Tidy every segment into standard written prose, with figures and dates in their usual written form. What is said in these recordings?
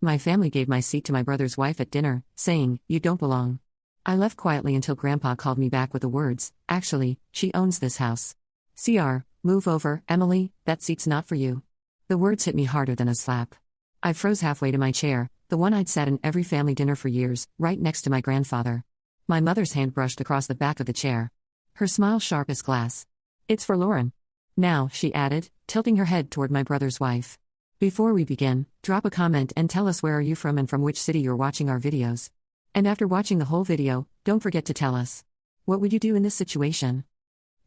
My family gave my seat to my brother's wife at dinner, saying, "You don't belong." I left quietly until Grandpa called me back with the words, "Actually, she owns this house. Move over, Emily, that seat's not for you." The words hit me harder than a slap. I froze halfway to my chair, the one I'd sat in every family dinner for years, right next to my grandfather. My mother's hand brushed across the back of the chair. Her smile sharp as glass. "It's for Lauren." "Now," she added, tilting her head toward my brother's wife. "Before we begin, drop a comment and tell us where are you from and from which city you're watching our videos. And after watching the whole video, don't forget to tell us. What would you do in this situation?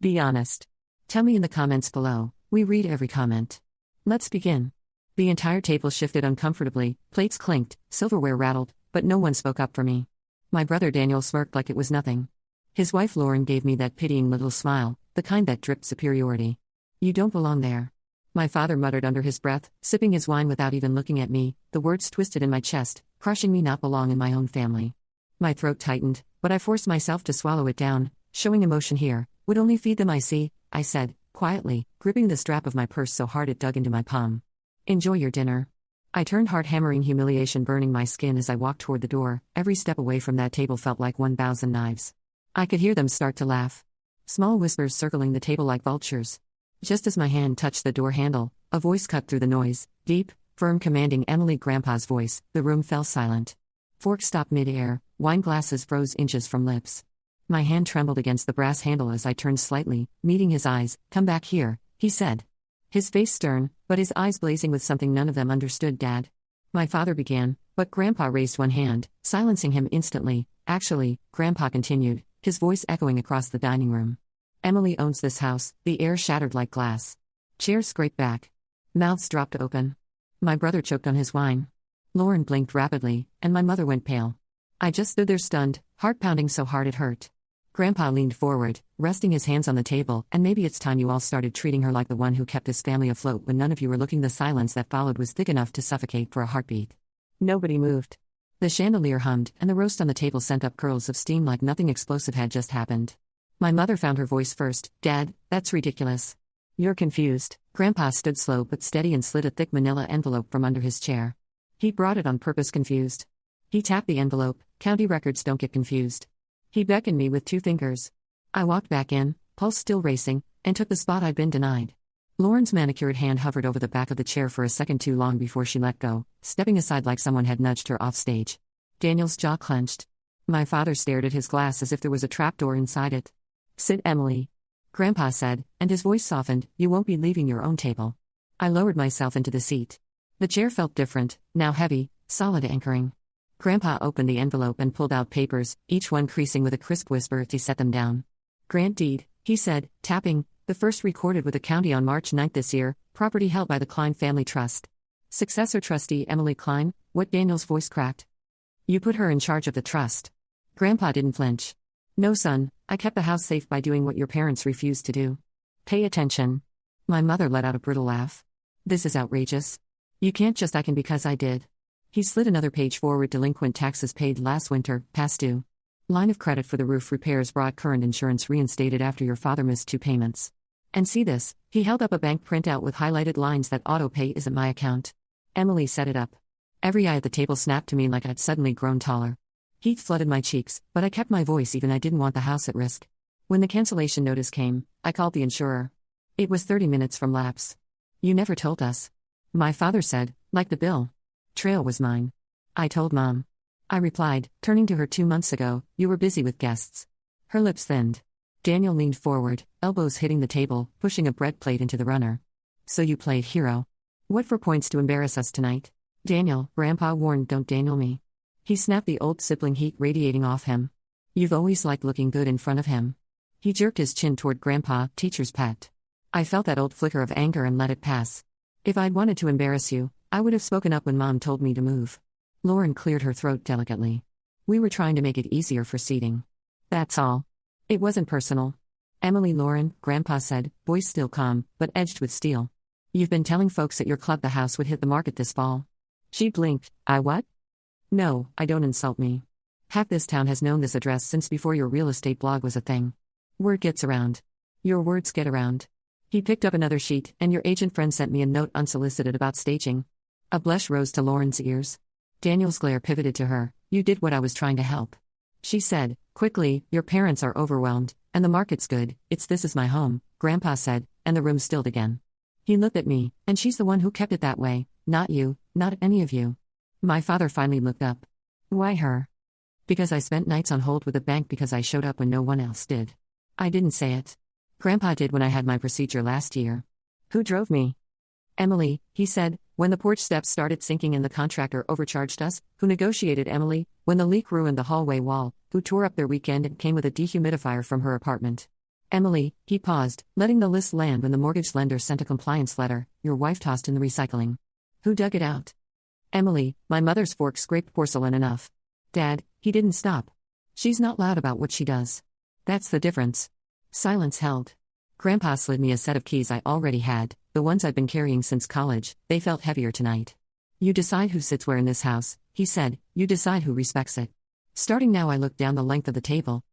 Be honest. Tell me in the comments below, we read every comment. Let's begin." The entire table shifted uncomfortably, plates clinked, silverware rattled, but no one spoke up for me. My brother Daniel smirked like it was nothing. His wife Lauren gave me that pitying little smile, the kind that dripped superiority. "You don't belong there." My father muttered under his breath, sipping his wine without even looking at me, the words twisted in my chest, crushing me not belong in my own family. My throat tightened, but I forced myself to swallow it down. "Showing emotion here would only feed them, I see," I said, quietly, gripping the strap of my purse so hard it dug into my palm. "Enjoy your dinner." I turned heart-hammering humiliation burning my skin as I walked toward the door. Every step away from that table felt like 1,000 knives. I could hear them start to laugh. Small whispers circling the table like vultures. Just as my hand touched the door handle, a voice cut through the noise, deep, firm, commanding. Emily, Grandpa's voice. The room fell silent. Forks stopped mid-air, wine glasses froze inches from lips. My hand trembled against the brass handle as I turned slightly, meeting his eyes. "Come back here," he said. His face stern, but his eyes blazing with something none of them understood. "Dad." My father began, but Grandpa raised one hand, silencing him instantly. "Actually," Grandpa continued, his voice echoing across the dining room. "Emily owns this house." The air shattered like glass. Chairs scraped back. Mouths dropped open. My brother choked on his wine. Lauren blinked rapidly, and my mother went pale. I just stood there stunned, heart pounding so hard it hurt. Grandpa leaned forward, resting his hands on the table. "And maybe it's time you all started treating her like the one who kept this family afloat when none of you were looking." The silence that followed was thick enough to suffocate for a heartbeat. Nobody moved. The chandelier hummed, and the roast on the table sent up curls of steam like nothing explosive had just happened. My mother found her voice first. "Dad, that's ridiculous. You're confused." Grandpa stood slow but steady and slid a thick manila envelope from under his chair. He brought it on purpose. "Confused?" He tapped the envelope. "County records don't get confused." He beckoned me with 2 fingers. I walked back in, pulse still racing, and took the spot I'd been denied. Lauren's manicured hand hovered over the back of the chair for a second too long before she let go, stepping aside like someone had nudged her off stage. Daniel's jaw clenched. My father stared at his glass as if there was a trapdoor inside it. "Sit, Emily," Grandpa said, and his voice softened. "You won't be leaving your own table." I lowered myself into the seat. The chair felt different, now heavy, solid anchoring. Grandpa opened the envelope and pulled out papers, each one creasing with a crisp whisper. He set them down. "Grant deed," he said, tapping. "The first recorded with the county on March 9 this year, property held by the Klein Family Trust. Successor trustee Emily Klein." "What?" Daniel's voice cracked. "You put her in charge of the trust." Grandpa didn't flinch. "No, son, I kept the house safe by doing what your parents refused to do." "Pay attention." My mother let out a brittle laugh. "This is outrageous. You can't just I can because I did." He slid another page forward. "Delinquent taxes paid last winter, past due. Line of credit for the roof repairs brought current, insurance reinstated after your father missed 2 payments. And see this." He held up a bank printout with highlighted lines. "That auto pay isn't my account." Emily set it up. Every eye at the table snapped to me like I'd suddenly grown taller. Heat flooded my cheeks, but I kept my voice even I didn't want the house at risk. When the cancellation notice came, I called the insurer. It was 30 minutes from lapse. "You never told us." My father said, "Like the bill. Trail was mine." I told Mom. I replied, turning to her. 2 months ago, you were busy with guests." Her lips thinned. Daniel leaned forward, elbows hitting the table, pushing a bread plate into the runner. "So you played hero. What for points to embarrass us tonight?" "Daniel," Grandpa warned, "don't Daniel me." He snapped, the old sibling heat radiating off him. "You've always liked looking good in front of him." He jerked his chin toward Grandpa, teacher's pet. I felt that old flicker of anger and let it pass. "If I'd wanted to embarrass you, I would have spoken up when Mom told me to move." Lauren cleared her throat delicately. "We were trying to make it easier for seating. That's all. It wasn't personal." "Emily, Lauren," Grandpa said, voice still calm, but edged with steel. "You've been telling folks at your club the house would hit the market this fall." She blinked. "I what?" "No, I don't. Insult me. Half this town has known this address since before your real estate blog was a thing. Word gets around. Your words get around." He picked up another sheet. "And your agent friend sent me a note unsolicited about staging." A blush rose to Lauren's ears. Daniel's glare pivoted to her. You did what I was trying to help. She said, quickly, your parents are overwhelmed, and the market's good. This is my home, Grandpa said, and the room stilled again. He looked at me, and she's the one who kept it that way, not you, not any of you. My father finally looked up. Why her? Because I spent nights on hold with the bank because I showed up when no one else did. I didn't say it. Grandpa did when I had my procedure last year. Who drove me? Emily, he said, when the porch steps started sinking and the contractor overcharged us. Who negotiated Emily, when the leak ruined the hallway wall. Who tore up their weekend and came with a dehumidifier from her apartment. Emily, he paused, letting the list land when the mortgage lender sent a compliance letter. Your wife tossed in the recycling. Who dug it out? Emily, my mother's fork scraped porcelain enough. Dad, he didn't stop. She's not loud about what she does. That's the difference. Silence held. Grandpa slid me a set of keys I already had, the ones I'd been carrying since college. They felt heavier tonight. You decide who sits where in this house, he said. You decide who respects it. Starting now, I looked down the length of the table.